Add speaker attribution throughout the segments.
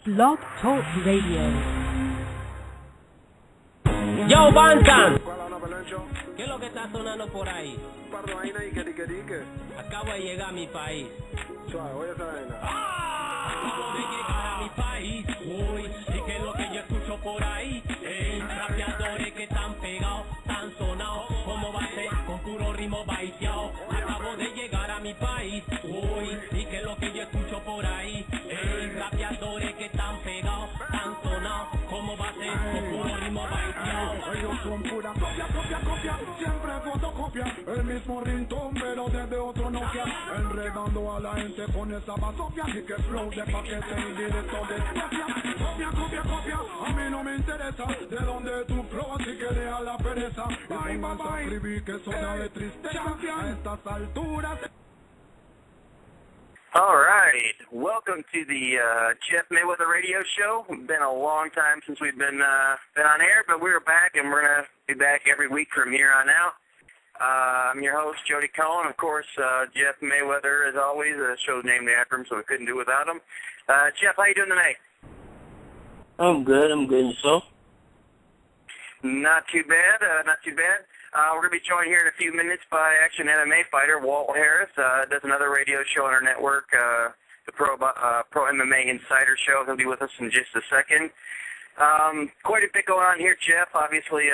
Speaker 1: Blog Talk Radio.
Speaker 2: Yo, Bantan. ¿Qué es lo que está sonando por ahí? Acabo de llegar a mi país.
Speaker 3: Acabo de
Speaker 2: llegar a mi país, uy, y que es lo que yo escucho por ahí, rapeadores que están pegados, tan sonados, como va a ser con puro ritmo baiteado. Acabo de llegar a mi país, uy, y que es lo que yo escucho por ahí, rapeadores que están pegados, tan sonados, como va a ser con puro ritmo baiteado.
Speaker 3: Ellos son pura copia, siempre fotocopia, el mismo ringtone pero desde otro Nokia, enredando a la gente con esa basofia, y que flow de paquete y directo de copia, a mí no me interesa de dónde tu flow, así que deja la pereza, y comienza a escribir que eso da de tristeza a estas alturas.
Speaker 4: All right, welcome to the Jeff Mayweather radio show. It's been a long time since we've been on air, but we're back, and we're going to be back every week from here on out. I'm your host, Jody Cohen. Of course, Jeff Mayweather, as always. The show's named after him, so we couldn't do without him. Jeff, how you doing tonight?
Speaker 2: I'm good, and yourself?
Speaker 4: Not too bad. We're going to be joined here in a few minutes by action MMA fighter Walt Harris. Does another radio show on our network, the Pro MMA Insider show. He'll be with us in just a second. Quite a bit going on here, Jeff. Obviously,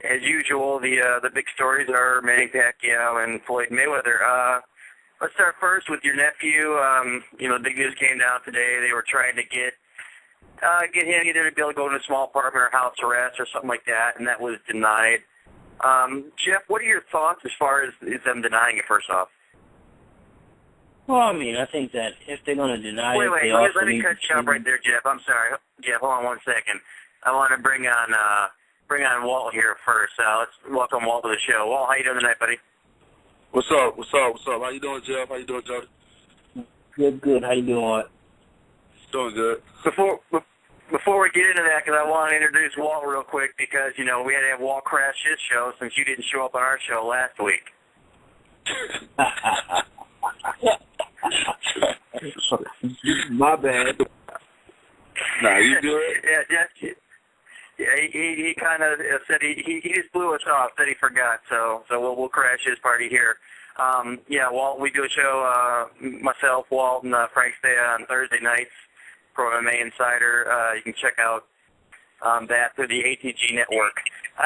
Speaker 4: as usual, the big stories are Manny Pacquiao and Floyd Mayweather. Let's start first with your nephew. The big news came down today. They were trying to get him either to be able to go to a small apartment or house arrest or something like that, and that was denied. Jeff, what are your thoughts as far as them denying it, first off?
Speaker 2: Well, I mean, I think that if they're going to deny it,
Speaker 4: Wait, let me cut you off right there, Jeff. I'm sorry. Jeff, hold on 1 second. I want to bring on Walt here first. Let's welcome Walt to the show. Walt, how you doing tonight, buddy?
Speaker 5: What's up? How you doing, Jeff? How you doing, Jody?
Speaker 2: Good. How you doing, Walt?
Speaker 5: Doing good.
Speaker 4: Before we get into that, because I want to introduce Walt real quick, because, we had to have Walt crash his show since you didn't show up on our show last week.
Speaker 5: My bad. Nah, you good?
Speaker 4: He kind of said he just blew us off, said he forgot, so we'll crash his party here. Walt, we do a show, myself, Walt, and Frank Stay on Thursday nights, Pro MMA Insider. You can check out that through the ATG network.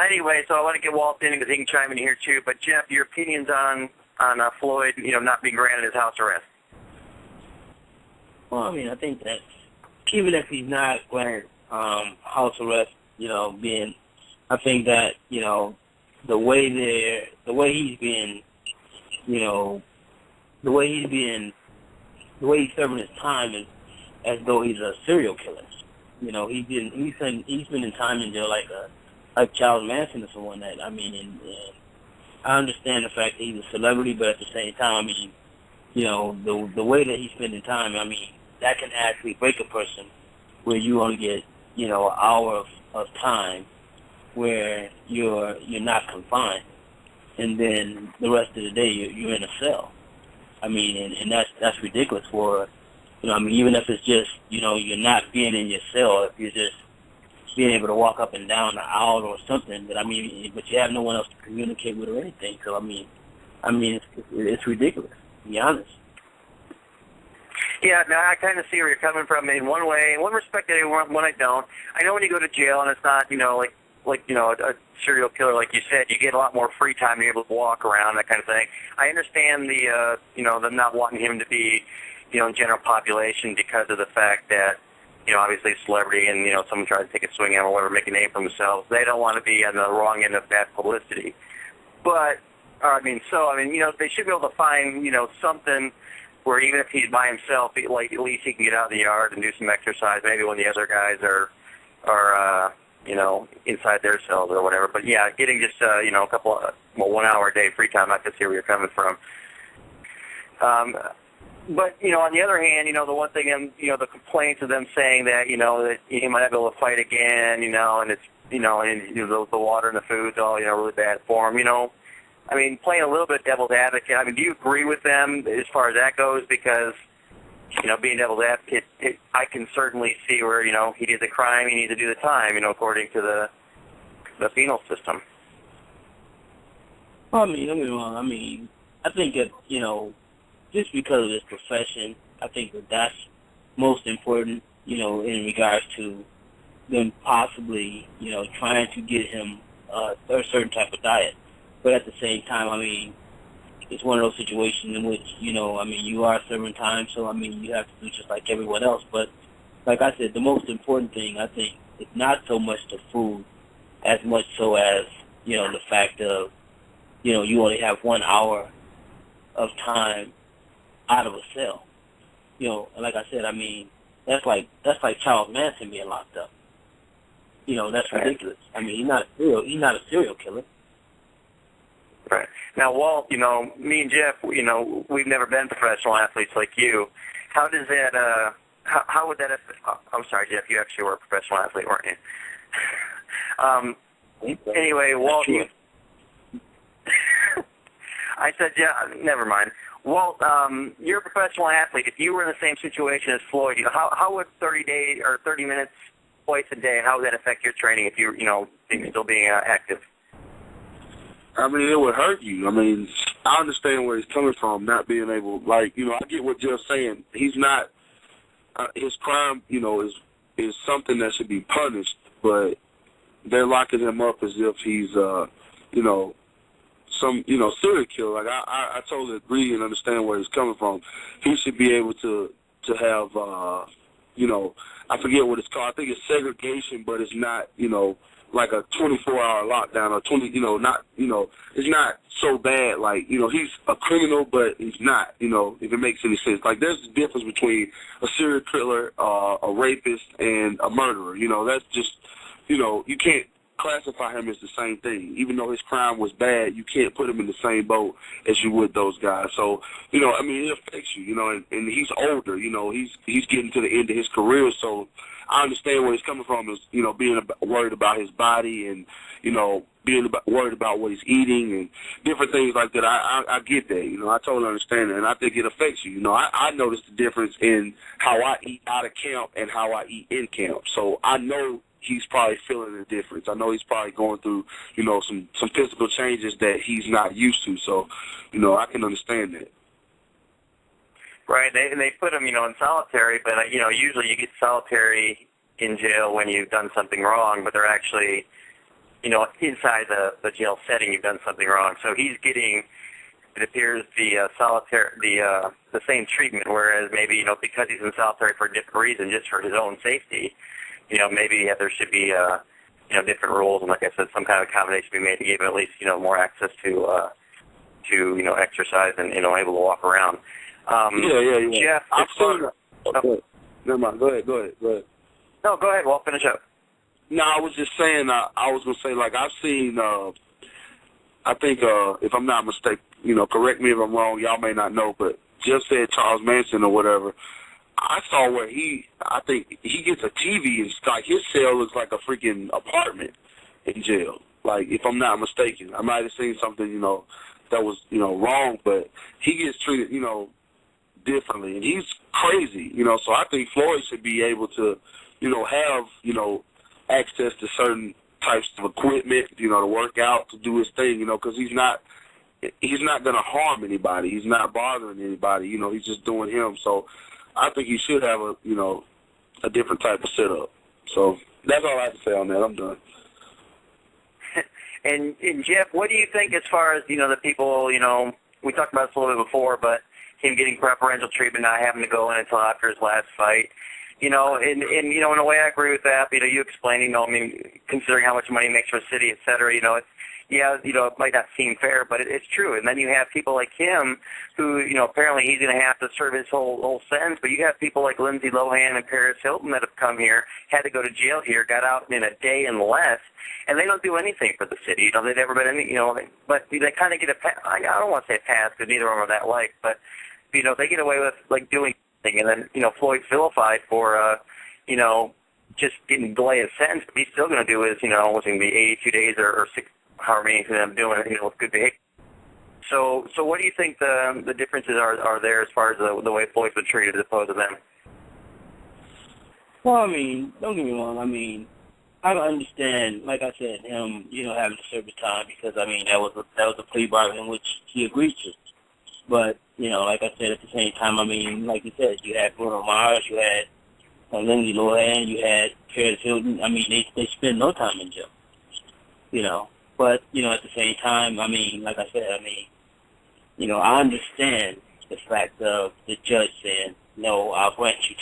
Speaker 4: Anyway, so I want to get Walt in because he can chime in here too. But Jeff, your opinions on Floyd, not being granted his house arrest?
Speaker 2: Well, I mean, I think that even if he's not granted house arrest, I think that the way he's serving his time is as though he's a serial killer. He's spending time in jail like Charles Manson or someone that. I mean, and I understand the fact that he's a celebrity, but at the same time, I mean, the way that he's spending time, I mean, that can actually break a person where you only get an hour of time where you're not confined, and then the rest of the day you're in a cell. I mean, and that's ridiculous for, even if it's just, you're not being in your cell, if you're just being able to walk up and down the aisle or something, but you have no one else to communicate with or anything. So, I mean, it's ridiculous, to be honest.
Speaker 4: Yeah, no, I kind of see where you're coming from in one way. In one respect, one I don't. I know when you go to jail and it's not, a serial killer, like you said, you get a lot more free time. You're able to walk around, that kind of thing. I understand them not wanting him to be, in general population because of the fact that, obviously a celebrity and, someone tries to take a swing at him or whatever, make a name for themselves. They don't want to be on the wrong end of bad publicity. But, they should be able to find, something where even if he's by himself, at least he can get out in the yard and do some exercise, maybe when the other guys are inside their cells or whatever. But, yeah, getting just, a couple of, 1 hour a day free time, I can see where you're coming from. But, on the other hand, the one thing, the complaints of them saying that, that he might not be able to fight again, and it's, the water and the food's all, really bad for him, playing a little bit devil's advocate. Do you agree with them as far as that goes? Because being devil's advocate, I can certainly see where, he did the crime, he needs to do the time, according to the penal system.
Speaker 2: Well, I mean, don't get me wrong. I mean, I think that, just because of his profession, I think that that's most important, in regards to them possibly, trying to get him a certain type of diet. But at the same time, I mean, it's one of those situations in which, you are serving time, so, you have to do just like everyone else. But like I said, the most important thing, I think, is not so much the food as much so as, the fact of, you only have 1 hour of time out of a cell. And like I said, I mean, that's like Charles Manson being locked up. That's ridiculous. I mean, he's not a serial killer.
Speaker 4: Right. Now, Walt, me and Jeff, we've never been professional athletes like you. How does that, how would that, I'm sorry, Jeff, you actually were a professional athlete, weren't you? Anyway, Walt, I said, yeah, never mind. Walt, you're a professional athlete. If you were in the same situation as Floyd, how would 30 minutes twice a day, how would that affect your training if you're, still being active?
Speaker 5: I mean, it would hurt you. I mean, I understand where he's coming from, not being able, I get what Jeff's saying. He's not, his crime, is something that should be punished, but they're locking him up as if he's, some, serial killer. Like, I totally agree and understand where he's coming from. He should be able to have, I forget what it's called. I think it's segregation, but it's not, like a 24-hour lockdown or 20, it's not so bad. Like, he's a criminal, but he's not, if it makes any sense. Like, there's a difference between a serial killer, a rapist, and a murderer. That's just, you can't classify him as the same thing. Even though his crime was bad, you can't put him in the same boat as you would those guys. So, it affects you, and he's older, he's getting to the end of his career, so I understand where he's coming from is, being worried about his body and, being worried about what he's eating and different things like that. I get that, I totally understand that, and I think it affects you. I noticed the difference in how I eat out of camp and how I eat in camp. So I know he's probably feeling the difference. I know he's probably going through, some physical changes that he's not used to. So, I can understand that.
Speaker 4: Right, and they put him, in solitary, but, usually you get solitary in jail when you've done something wrong, but they're actually, inside the jail setting you've done something wrong. So he's getting, it appears, the same treatment, whereas maybe, because he's in solitary for a different reason, just for his own safety, maybe there should be, different rules, and like I said, some kind of accommodation be made to give him at least, more access to exercise and, able to walk around.
Speaker 5: Yeah.
Speaker 4: Jeff,
Speaker 5: I've seen. Never mind. Go ahead.
Speaker 4: No, go ahead. We'll finish up.
Speaker 5: No, I was just saying. I was gonna say, like, I've seen. I think, if I'm not mistaken, correct me if I'm wrong. Y'all may not know, but Jeff said Charles Manson or whatever. I saw where I think he gets a TV and like his cell looks like a freaking apartment in jail. Like, if I'm not mistaken, I might have seen something, that was, wrong, but he gets treated, differently, and he's crazy, so I think Floyd should be able to, have, access to certain types of equipment, to work out, to do his thing, because he's not going to harm anybody. He's not bothering anybody, he's just doing him. So I think he should have a different type of setup. So that's all I have to say on that. I'm done.
Speaker 4: And Jeff, what do you think as far as, the people, we talked about this a little bit before, but him getting preferential treatment, not having to go in until after his last fight, in a way I agree with that. You explain, considering how much money he makes for the city, et cetera, it's, it might not seem fair, but it's true. And then you have people like him who, apparently he's going to have to serve his whole sentence, but you have people like Lindsay Lohan and Paris Hilton that have come here, had to go to jail here, got out in a day and less, and they don't do anything for the city. They've never been any, but they kind of get a pass. I don't want to say a pass because neither of them are that like, but, they get away with, like, doing something, and then, Floyd's vilified for, just getting delay his sentence, but he's still going to do his, what's going to be 82 days or 6, however many of them doing it, with good behavior. So what do you think the differences are there as far as the way Floyd's been treated as opposed to them?
Speaker 2: Well, I mean, don't get me wrong. I mean, I don't understand, like I said, him, having to serve his time because, I mean, that was a plea bargain in which he agreed to. But, like I said, at the same time, I mean, like you said, you had Bruno Mars, you had Lindsay Lohan, you had Paris Hilton. I mean, they spend no time in jail, But, at the same time, I mean, like I said, I mean, I understand the fact of the judge saying, no, I'll grant you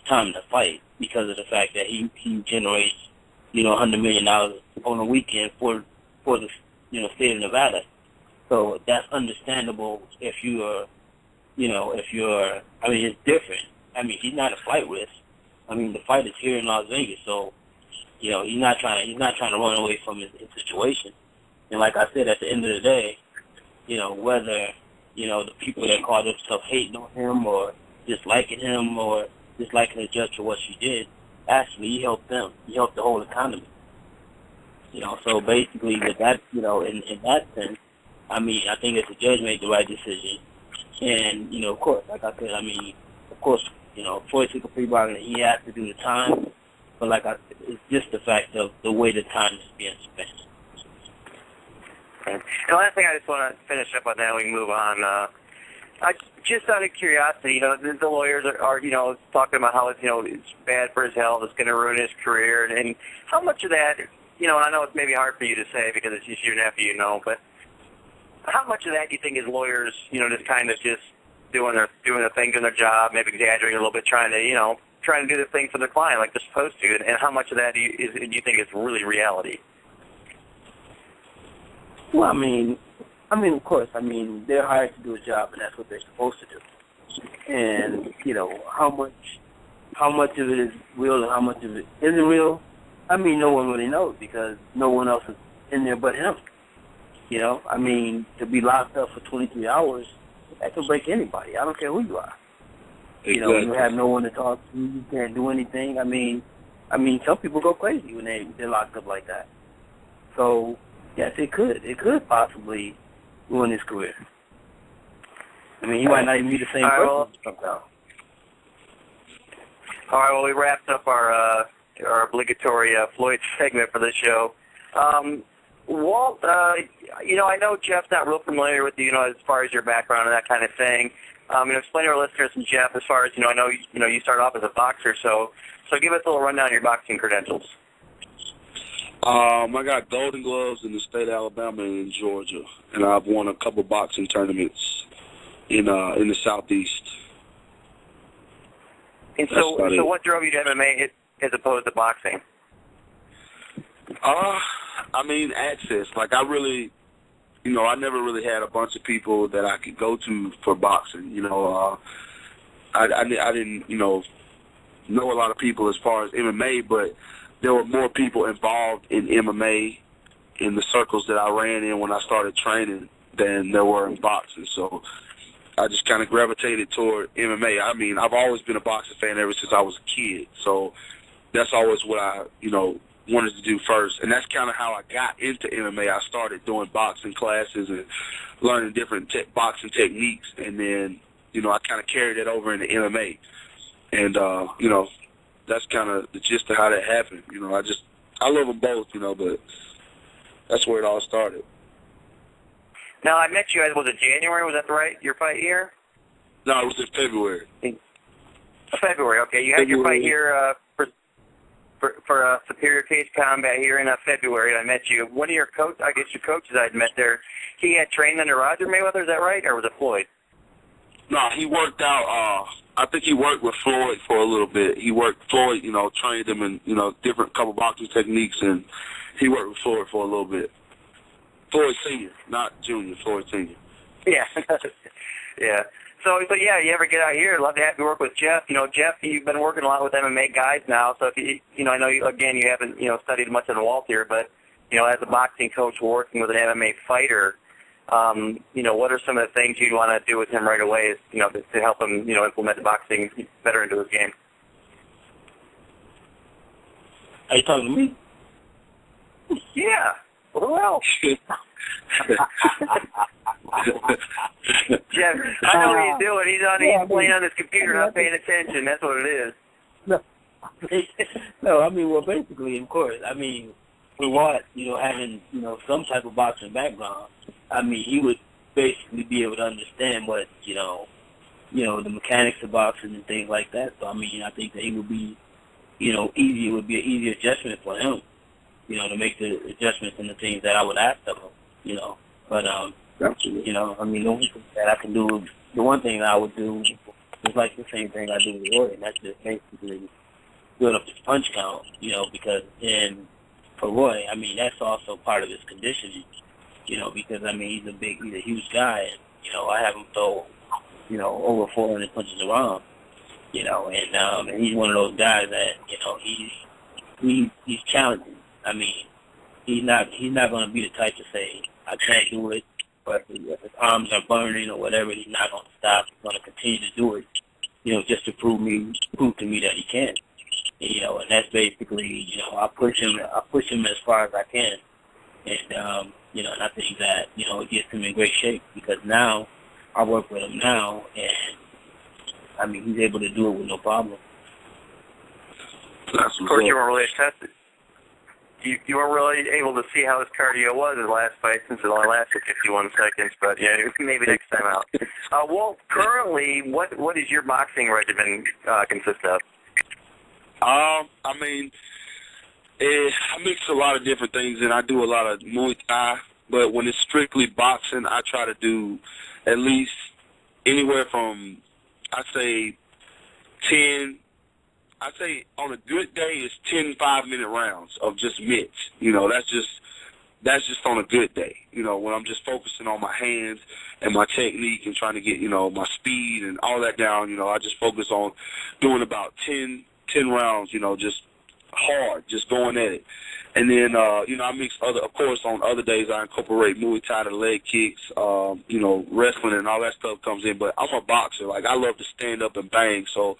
Speaker 2: time to fight because of the fact that he generates, $100 million on a weekend for the, state of Nevada. So that's understandable if you're, I mean, it's different. I mean, he's not a flight risk. I mean, the fight is here in Las Vegas, so, he's not trying to run away from his situation. And like I said, at the end of the day, whether, the people that call themselves hating on him or disliking him or disliking the judge for what she did, actually, he helped them. He helped the whole economy. So basically with that, in that sense, I mean, I think if the judge made the right decision, and, of course, like I said, I mean, of course, Floyd took a plea bargain and he has to do the time, but like I said, it's just the fact of the way the time is being spent.
Speaker 4: And the last thing I just want to finish up on that, we can move on. Just out of curiosity, the lawyers are talking about how it's bad for his health, it's going to ruin his career, and how much of that, and I know it's maybe hard for you to say because it's just your nephew, but how much of that do you think is lawyers, just kind of just doing their thing, doing their job, maybe exaggerating a little bit, trying to do the thing for their client like they're supposed to, and how much of that do you think is really reality?
Speaker 2: Well, I mean, of course, I mean, they're hired to do a job, and that's what they're supposed to do. And, how much of it is real and how much of it isn't real, I mean, no one really knows because no one else is in there but him. I mean, to be locked up for 23 hours, that could break anybody. I don't care who you are.
Speaker 5: Exactly.
Speaker 2: You have no one to talk to, you can't do anything. I mean, some people go crazy when they're locked up like that. So, yes, it could. It could possibly ruin his career. I mean, he might not even be the same person sometime.
Speaker 4: All right, well, we wrapped up our obligatory Floyd segment for this show. Walt, I know Jeff's not real familiar with you, as far as your background and that kind of thing. Explain to our listeners and Jeff as far as, I know, you started off as a boxer, so give us a little rundown of your boxing credentials.
Speaker 5: I got golden gloves in the state of Alabama and in Georgia, and I've won a couple boxing tournaments in the Southeast.
Speaker 4: And so what drove you to MMA as opposed to boxing?
Speaker 5: I mean, access. Like, I really, I never really had a bunch of people that I could go to for boxing. I didn't, know a lot of people as far as MMA, but there were more people involved in MMA in the circles that I ran in when I started training than there were in boxing. So I just kind of gravitated toward MMA. I mean, I've always been a boxing fan ever since I was a kid. So that's always what I, wanted to do first. And that's kind of how I got into MMA. I started doing boxing classes and learning different boxing techniques. And then, I kind of carried it over into MMA. And, that's kind of the gist of how that happened. I love them both, but that's where it all started.
Speaker 4: Now, I met you, was it January? Was that right, your fight year?
Speaker 5: No, it was in February.
Speaker 4: February, okay. You had your fight here for Superior Cage Combat here in February. I met you. One of your coaches I'd met there, he had trained under Roger Mayweather, is that right, or was it Floyd?
Speaker 5: No, he worked out, I think he worked with Floyd for a little bit. Floyd, trained him in, different couple boxing techniques, and he worked with Floyd for a little bit. Floyd Sr., not Junior, Floyd Sr.
Speaker 4: Yeah. Yeah. So yeah, you ever get out here, I'd love to have you work with Jeff. Jeff, you've been working a lot with MMA guys now, so if I know you haven't, studied much of the Walt here, but, as a boxing coach working with an MMA fighter, what are some of the things you'd want to do with him right away, to help him, implement the boxing better into his game?
Speaker 2: Are you talking to me?
Speaker 4: Yeah.
Speaker 2: Who else?
Speaker 4: Jeff, I know what he's doing. He's playing on his computer, not paying attention. That's what it is.
Speaker 2: No, I mean, well, basically, of course, I mean, for what, having, some type of boxing background, I mean, he would basically be able to understand what, the mechanics of boxing and things like that. So, I mean, I think that he would be, easy. It would be an easy adjustment for him, to make the adjustments and the things that I would ask of him, But,
Speaker 5: Absolutely.
Speaker 2: I mean, the only thing that I can do, the one thing that I would do is like the same thing I do with Roy, and that's just basically build up his punch count, because for Roy, I mean, that's also part of his conditioning, because, I mean, he's a huge guy, and, I have him throw, over 400 punches around, and he's one of those guys that, he's challenging. I mean, he's not going to be the type to say, I can't do it, but if his arms are burning or whatever, he's not going to stop. He's going to continue to do it, just to prove to me that he can. And that's basically, I push him as far as I can. And, and I think that, it gets him in great shape because now I work with him now, and, I mean, he's able to do it with no problem.
Speaker 4: Of course, you weren't really tested. You weren't really able to see how his cardio was his last fight since it only lasted 51 seconds, but yeah, maybe next time out. Walt, currently, what does your boxing regimen consist of?
Speaker 5: I mean, I mix a lot of different things, and I do a lot of Muay Thai, but when it's strictly boxing, I try to do at least anywhere from, I'd say on a good day, it's 10 5-minute rounds of just mitts. That's just on a good day. When I'm just focusing on my hands and my technique and trying to get, my speed and all that down, I just focus on doing about 10 rounds, just hard, just going at it. And then, I mix of course, on other days I incorporate Muay Thai, the leg kicks, wrestling and all that stuff comes in. But I'm a boxer. Like, I love to stand up and bang, so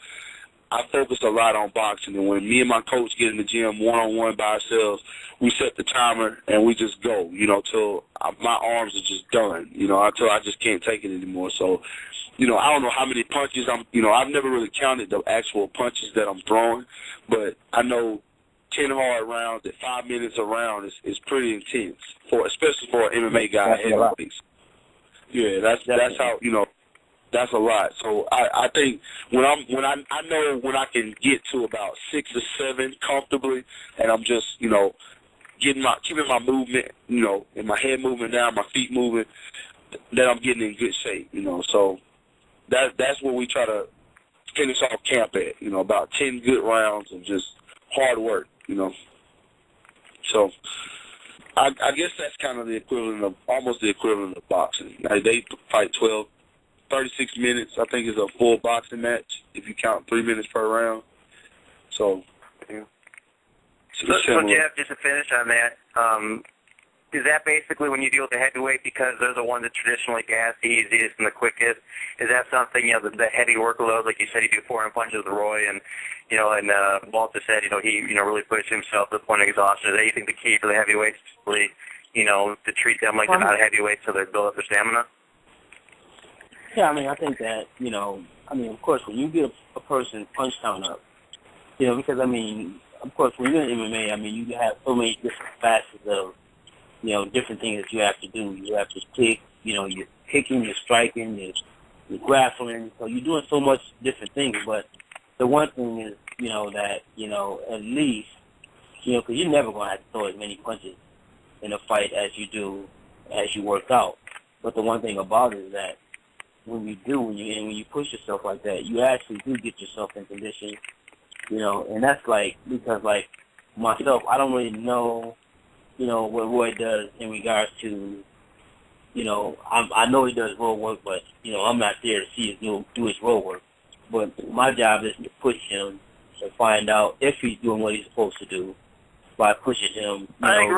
Speaker 5: I focus a lot on boxing. And when me and my coach get in the gym one-on-one by ourselves, we set the timer and we just go, till my arms are just done, until I just can't take it anymore. So, I don't know how many punches I've never really counted the actual punches that I'm throwing, but I know 10 hard rounds at 5 minutes a round is pretty intense, especially for an MMA guy. Yeah, that's how, that's a lot. So I think when I know when I can get to about 6 or 7 comfortably, and I'm just keeping my movement, and my head moving down, my feet moving, that I'm getting in good shape. So that's where we try to finish off camp at. About 10 good rounds of just hard work. So I guess that's kind of almost the equivalent of boxing. They fight 36 minutes, I think, is a full boxing match if you count 3 minutes per round. So, yeah.
Speaker 4: So Jeff, just to finish on that, is that basically when you deal with the heavyweight, because they're the ones that traditionally gas the easiest and the quickest? Is that something, the heavy workload, like you said, you do 400 punches with Roy, and Walter said, he really pushed himself to the point of exhaustion. Is that, you think, the key for the heavyweights, really, to treat them like they're not heavyweights so they build up their stamina?
Speaker 2: Yeah, I mean, I think that, of course, when you get a person's punch count up, because, of course, when you're in MMA, you have so many different facets of, different things that you have to do. You have to kick, you're kicking, you're striking, you're grappling. So you're doing so much different things. But the one thing is, that, at least, because you're never going to have to throw as many punches in a fight as you do as you work out. But the one thing about it is that when you push yourself like that, you actually do get yourself in condition, and that's because myself, I don't really know, what Roy does in regards to, I know he does road work, but, I'm not there to see him do his road work. But my job is to push him and find out if he's doing what he's supposed to do by pushing him.
Speaker 4: I think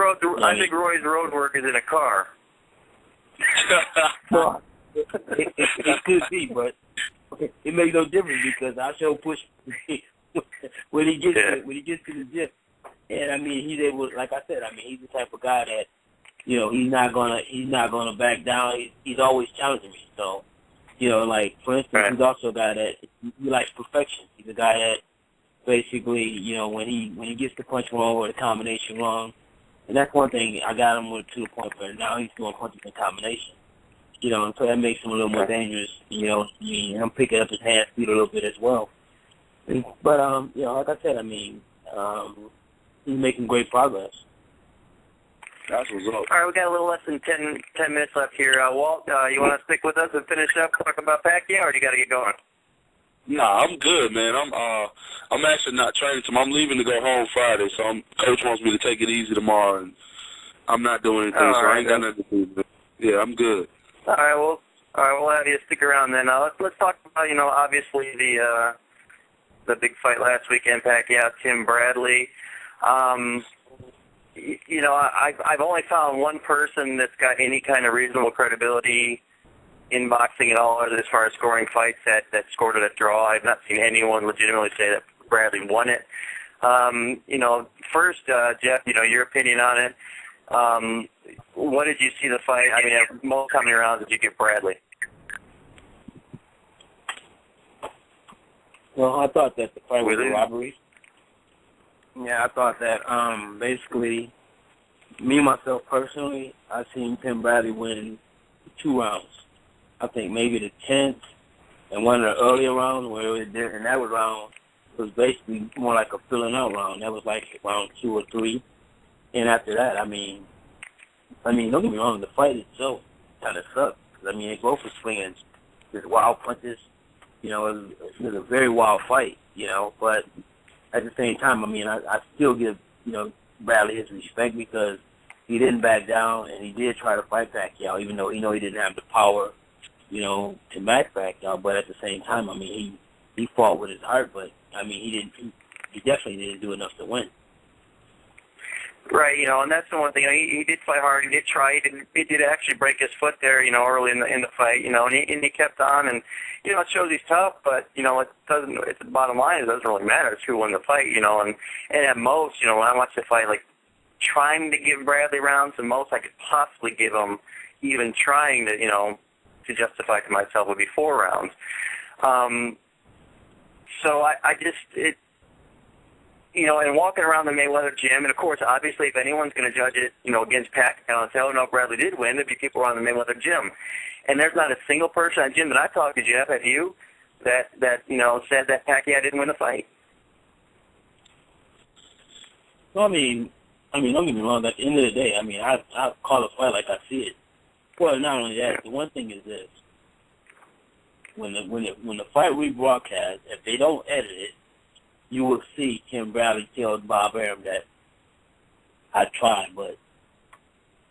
Speaker 4: Roy's road work is in a car.
Speaker 2: Well, it could be, but it makes no difference because I sure push when he gets to the gym. And he's able, like I said, he's the type of guy that he's not gonna back down. He's always challenging me. So, like for instance, he's also a guy that he likes perfection. He's a guy that basically, when he gets the punch wrong or the combination wrong, and that's one thing I got him with to the point where now he's doing punches in combination. And so that makes him a little more dangerous. And I'm picking up his hand speed a little bit as well. But like I said, he's making great progress.
Speaker 5: That's what's up.
Speaker 4: All right, we got a little less than 10 minutes left here. Walt, you want to stick with us and finish up, talk about Pacquiao, or do you got to get going?
Speaker 5: Nah, I'm good, man. I'm actually not training tomorrow. I'm leaving to go home Friday, so Coach wants me to take it easy tomorrow, and I'm not doing anything, so I ain't got nothing to do. Yeah, I'm good.
Speaker 4: All right, we'll have you stick around then. Let's talk about, obviously the big fight last weekend, Pacquiao, Tim Bradley. I've only found one person that's got any kind of reasonable credibility in boxing at all, as far as scoring fights that scored at a draw. I've not seen anyone legitimately say that Bradley won it. First, Jeff, your opinion on it. What did you see the fight? Most how many rounds did you give Bradley?
Speaker 2: Well, I thought that the fight was a robbery. Yeah, I thought that basically, me myself personally, I seen Tim Bradley win 2 rounds. I think maybe the 10th and one of the earlier rounds where it was there, and that round was basically more like a filling out round. That was like round 2 or 3. And after that, don't get me wrong, the fight itself kind of sucked. They both were swinging just wild punches. It was a very wild fight, but at the same time, I still give, Bradley his respect because he didn't back down and he did try to fight Pacquiao, even though he didn't have the power, to match Pacquiao. But at the same time, he fought with his heart, but he definitely didn't do enough to win.
Speaker 4: Right, and that's the one thing. He did fight hard. He did try. He did actually break his foot there, early in the fight, and he kept on. And it shows he's tough, but it doesn't. It's the bottom line. It doesn't really matter. It's who won the fight, And at most, when I watch the fight, like trying to give Bradley rounds, the most I could possibly give him, even trying to, to justify to myself, would be 4 rounds. So I just and walking around the Mayweather gym, and of course, obviously, if anyone's going to judge it, against Pacquiao and say, oh, no, Bradley did win, there'd be people around the Mayweather gym. And there's not a single person at the gym that I talked to, Jeff, have you, that said that Pacquiao didn't win the fight?
Speaker 2: Well, don't get me wrong, at the end of the day, I call a fight like I see it. Well, not only that, the one thing is this. When the fight rebroadcast, if they don't edit it, you will see Tim Bradley tell Bob Arum that I tried, but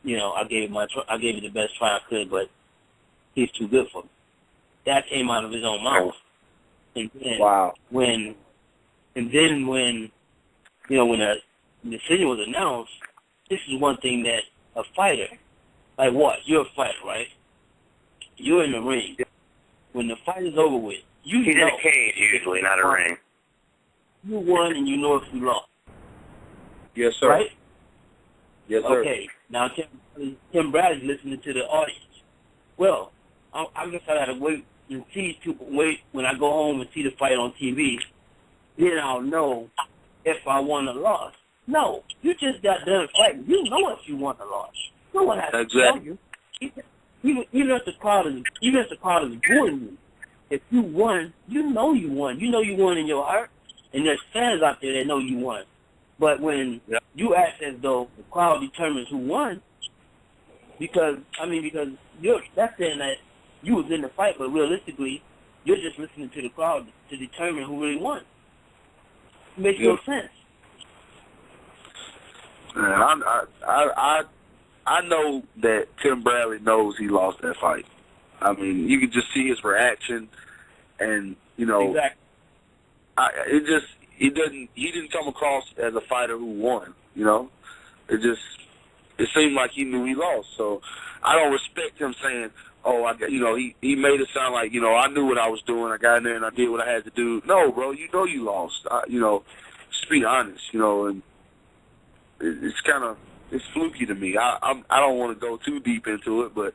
Speaker 2: I gave it the best try I could, but he's too good for me. That came out of his own mouth. And
Speaker 5: wow.
Speaker 2: When the decision was announced, this is one thing that a fighter, like what? You're a fighter, right? You're in the ring. When the fight is over with,
Speaker 4: he's in a cage usually, not a ring.
Speaker 2: You won and you know if you lost.
Speaker 5: Yes, sir.
Speaker 2: Right?
Speaker 5: Yes, sir.
Speaker 2: Okay. Now, Tim Bradley's listening to the audience. Well, I guess I got to wait when I go home and see the fight on TV. Then I'll know if I won or lost. No, you just got done fighting. You know if you won or lost. No one has to tell you. Even if the crowd is booing you, if you won, you know you won. You know you won in your heart. And there's fans out there that know you won. But when you act as though the crowd determines who won, because that's saying that you was in the fight, but realistically, you're just listening to the crowd to determine who really won. It makes no sense.
Speaker 5: Man, I know that Tim Bradley knows he lost that fight. You could just see his reaction, and
Speaker 2: Exactly.
Speaker 5: He didn't come across as a fighter who won. It seemed like he knew he lost. So I don't respect him saying, "Oh, he made it sound like I knew what I was doing. I got in there and I did what I had to do." No, bro, you lost. Just be honest. And it's kind of it's fluky to me. I don't want to go too deep into it, but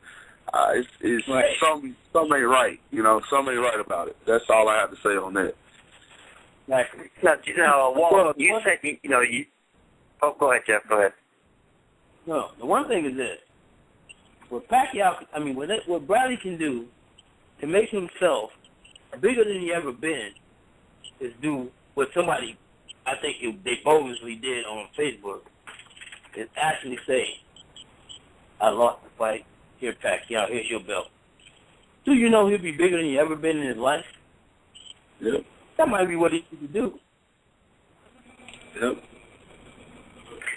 Speaker 5: it's
Speaker 2: right.
Speaker 5: Something ain't right. Something ain't right about it. That's all I have to say on that.
Speaker 2: Exactly.
Speaker 4: Now, Walt, you said you. Oh, go ahead, Jeff. Go ahead.
Speaker 2: No, the one thing is this: what Pacquiao, what Bradley can do to make himself bigger than he ever been is do what somebody, I think they bogusly did on Facebook, is actually say, I lost the fight, here Pacquiao, here's your belt. Do you know he'll be bigger than he ever been in his life?
Speaker 5: Yep.
Speaker 2: That might be what he should do.
Speaker 5: Yep.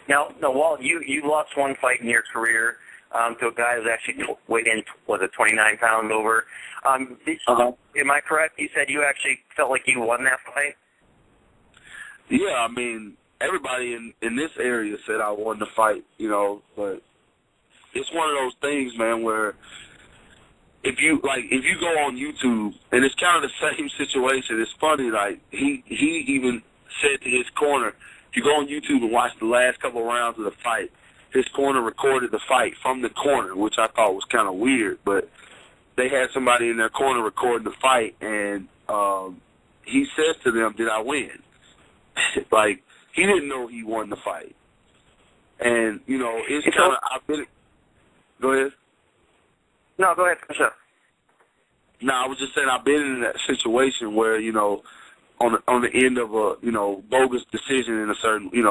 Speaker 4: Now, Walt, you lost one fight in your career to a guy who's actually weighed in, 29 pounds over. Am I correct? You said you actually felt like you won that fight?
Speaker 5: Yeah, everybody in this area said I won the fight, but it's one of those things, man, where if you go on YouTube, and it's kind of the same situation. It's funny, like he even said to his corner, if you go on YouTube and watch the last couple of rounds of the fight, his corner recorded the fight from the corner, which I thought was kind of weird, but they had somebody in their corner recording the fight, and he says to them, did I win? Like, he didn't know he won the fight. And, it's kind of, go ahead.
Speaker 4: No, go ahead, finish up.
Speaker 5: No, I was just saying I've been in that situation where, on the end of a, bogus decision in a certain, in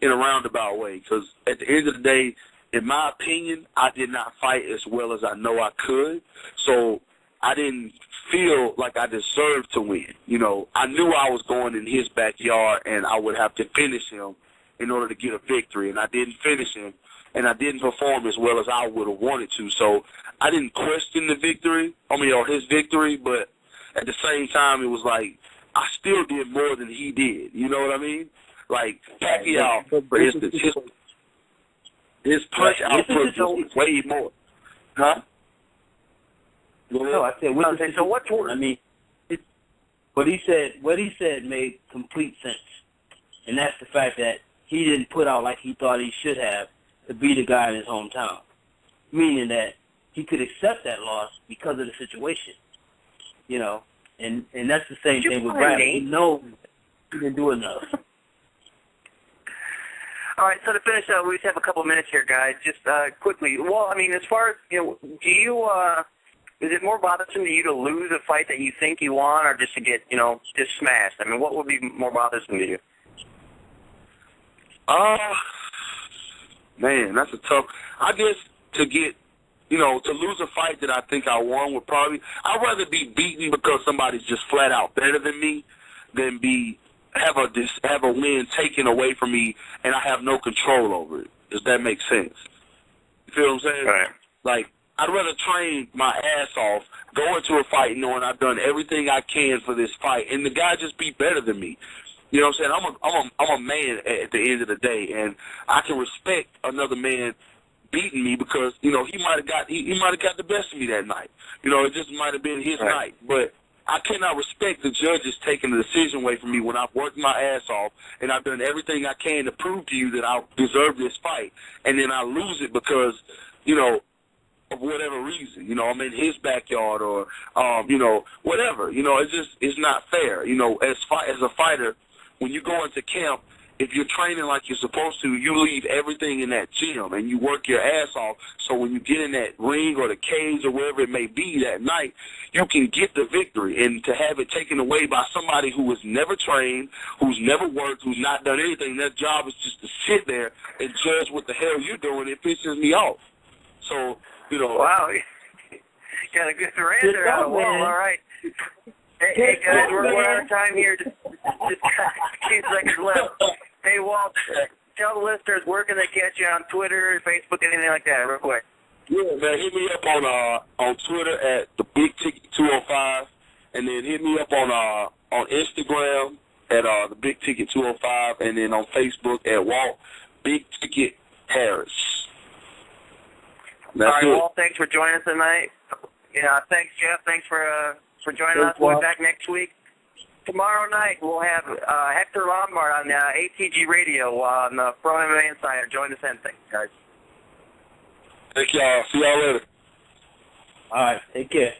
Speaker 5: a roundabout way. Because at the end of the day, in my opinion, I did not fight as well as I know I could. So I didn't feel like I deserved to win. I knew I was going in his backyard and I would have to finish him in order to get a victory. And I didn't finish him, and I didn't perform as well as I would have wanted to. So I didn't question the victory, or his victory, but at the same time, it was like I still did more than he did. You know what I mean? Like Pacquiao, for instance, his punch output was way more. Huh?
Speaker 2: No, I said, so what's worse? What he said made complete sense, and that's the fact that he didn't put out like he thought he should have to beat a guy in his hometown, meaning that he could accept that loss because of the situation, and that's the same thing with Bradley. He knows he didn't do enough.
Speaker 4: All right, so to finish up, we just have a couple minutes here, guys. Just quickly, well, as far as, do you, is it more bothersome to you to lose a fight that you think you won, or just to get, just smashed? What would be more bothersome to you?
Speaker 5: Man, that's a tough. I guess to get, to lose a fight that I think I won would probably. I'd rather be beaten because somebody's just flat out better than me than have a win taken away from me and I have no control over it. Does that make sense? You feel what I'm saying?
Speaker 4: Right.
Speaker 5: Like, I'd rather train my ass off, go into a fight knowing I've done everything I can for this fight, and the guy just be better than me. You know what I'm saying? I'm a man at the end of the day, and I can respect another man beating me because he might have got the best of me that night. It just might have been his night, but I cannot respect the judges taking the decision away from me when I've worked my ass off and I've done everything I can to prove to you that I deserve this fight, and then I lose it because, of whatever reason. I'm in his backyard or, whatever. It's not fair. As a fighter, when you go into camp, if you're training like you're supposed to, you leave everything in that gym and you work your ass off. So when you get in that ring or the cage or wherever it may be that night, you can get the victory. And to have it taken away by somebody who has never trained, who's never worked, who's not done anything, their job is just to sit there and judge what the hell you're doing, it pisses me off. So,
Speaker 4: Wow. Got a good answer out of Walt. All right. Hey guys, we're out of time here. Just a few seconds left. Hey, Walt, tell the listeners where can they catch you on Twitter, Facebook, anything like that, real quick.
Speaker 5: Yeah, man, hit me up on Twitter at the Big Ticket 205, and then hit me up on Instagram at the Big Ticket 205, and then on Facebook at Walt Big Ticket Harris. That's
Speaker 4: all right,
Speaker 5: it.
Speaker 4: Walt, thanks for joining us tonight. Yeah, thanks, Jeff. Thanks for joining us. We'll be back next week. tomorrow night we'll have Hector Lombard on ATG Radio on the Pro MMA Insider. Join us then. Thanks, guys.
Speaker 5: Thank y'all. See y'all later.
Speaker 2: All right. Take care.